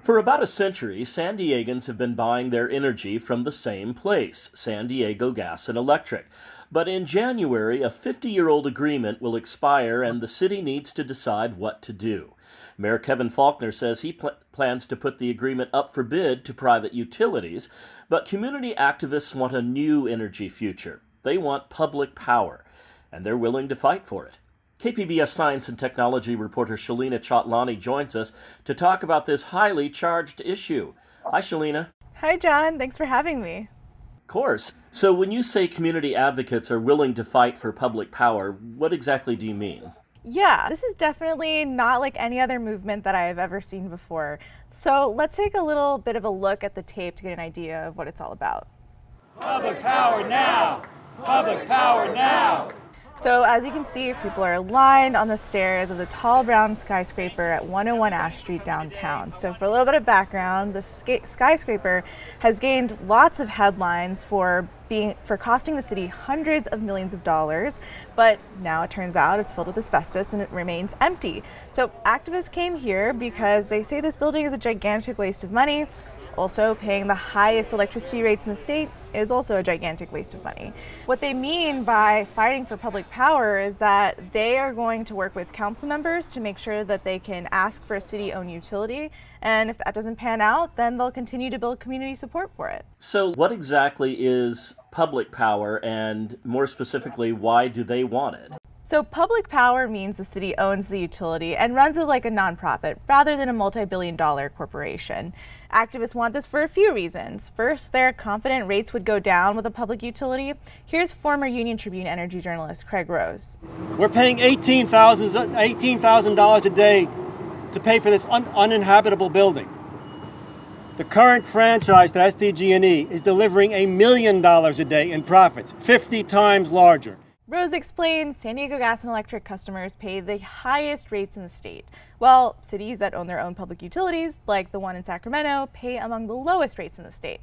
For about a century, San Diegans have been buying their energy from the same place, San Diego Gas and Electric. But in January, a 50-year-old agreement will expire and the city needs to decide what to do. Mayor Kevin Faulconer says he plans to put the agreement up for bid to private utilities, but community activists want a new energy future. They want public power, and they're willing to fight for it. KPBS science and technology reporter Shalina Chatlani joins us to talk about this highly charged issue. Hi, Shalina. Hi, John. Thanks for having me. Of course. So when you say community advocates are willing to fight for public power, what exactly do you mean? Yeah, this is definitely not like any other movement that I have ever seen before. So let's take a little bit of a look at the tape to get an idea of what it's all about. Public power now! Public power now! So as you can see, people are lined on the stairs of the tall brown skyscraper at 101 Ash Street downtown. So for a little bit of background, the skyscraper has gained lots of headlines for costing the city hundreds of millions of dollars, but now it turns out it's filled with asbestos and it remains empty. So activists came here because they say this building is a gigantic waste of money. Also, paying the highest electricity rates in the state is also a gigantic waste of money. What they mean by fighting for public power is that they are going to work with council members to make sure that they can ask for a city-owned utility, and if that doesn't pan out, then they'll continue to build community support for it. So what exactly is public power, and more specifically, why do they want it? So public power means the city owns the utility and runs it like a nonprofit rather than a multi-billion-dollar corporation. Activists want this for a few reasons. First, they're confident rates would go down with a public utility. Here's former Union Tribune energy journalist Craig Rose. We're paying $18,000 a day to pay for this uninhabitable building. The current franchise to SDG&E is delivering $1 million a day in profits, 50 times larger. Rose explains San Diego Gas and Electric customers pay the highest rates in the state, while cities that own their own public utilities, like the one in Sacramento, pay among the lowest rates in the state.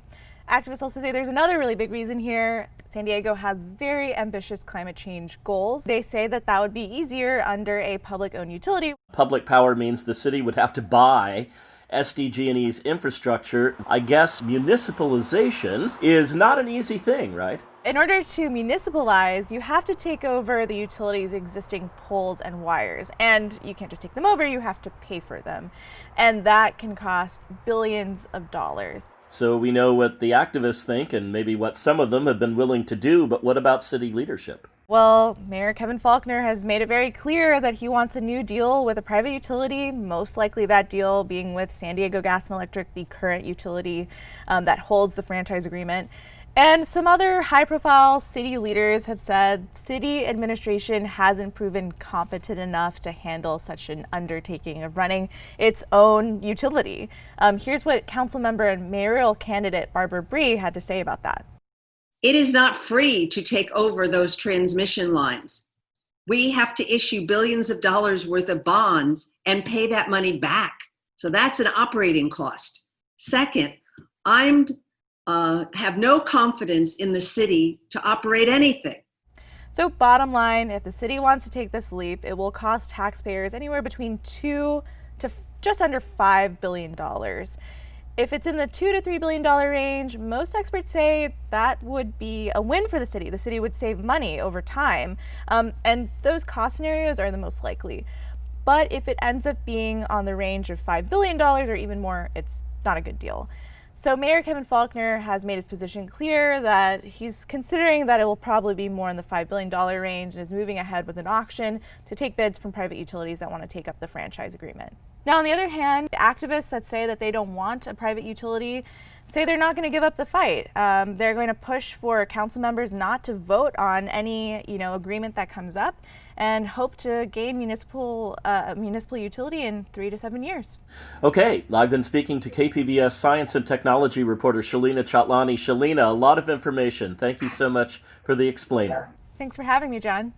Activists also say there's another really big reason here. San Diego has very ambitious climate change goals. They say that would be easier under a public-owned utility. Public power means the city would have to buy SDG&E's infrastructure. I guess municipalization is not an easy thing, right? In order to municipalize, you have to take over the utility's existing poles and wires. And you can't just take them over, you have to pay for them. And that can cost billions of dollars. So we know what the activists think and maybe what some of them have been willing to do, but what about city leadership? Well, Mayor Kevin Faulconer has made it very clear that he wants a new deal with a private utility, most likely that deal being with San Diego Gas and Electric, the current utility that holds the franchise agreement. And some other high-profile city leaders have said city administration hasn't proven competent enough to handle such an undertaking of running its own utility. Here's what council member and mayoral candidate Barbara Bree had to say about that. It is not free to take over those transmission lines. We have to issue billions of dollars worth of bonds and pay that money back. So that's an operating cost. Second, have no confidence in the city to operate anything. So bottom line, if the city wants to take this leap, it will cost taxpayers anywhere between $2 to just under $5 billion. If it's in the $2 to $3 billion range, most experts say that would be a win for the city. The city would save money over time, and those cost scenarios are the most likely. But if it ends up being on the range of $5 billion or even more, it's not a good deal. So Mayor Kevin Faulconer has made his position clear that he's considering that it will probably be more in the $5 billion range and is moving ahead with an auction to take bids from private utilities that want to take up the franchise agreement. Now, on the other hand, activists that say that they don't want a private utility say they're not going to give up the fight. They're going to push for council members not to vote on any agreement that comes up and hope to gain municipal utility in 3 to 7 years. Okay, I've been speaking to KPBS science and technology reporter Shalina Chatlani. Shalina, a lot of information. Thank you so much for the explainer. Thanks for having me, John.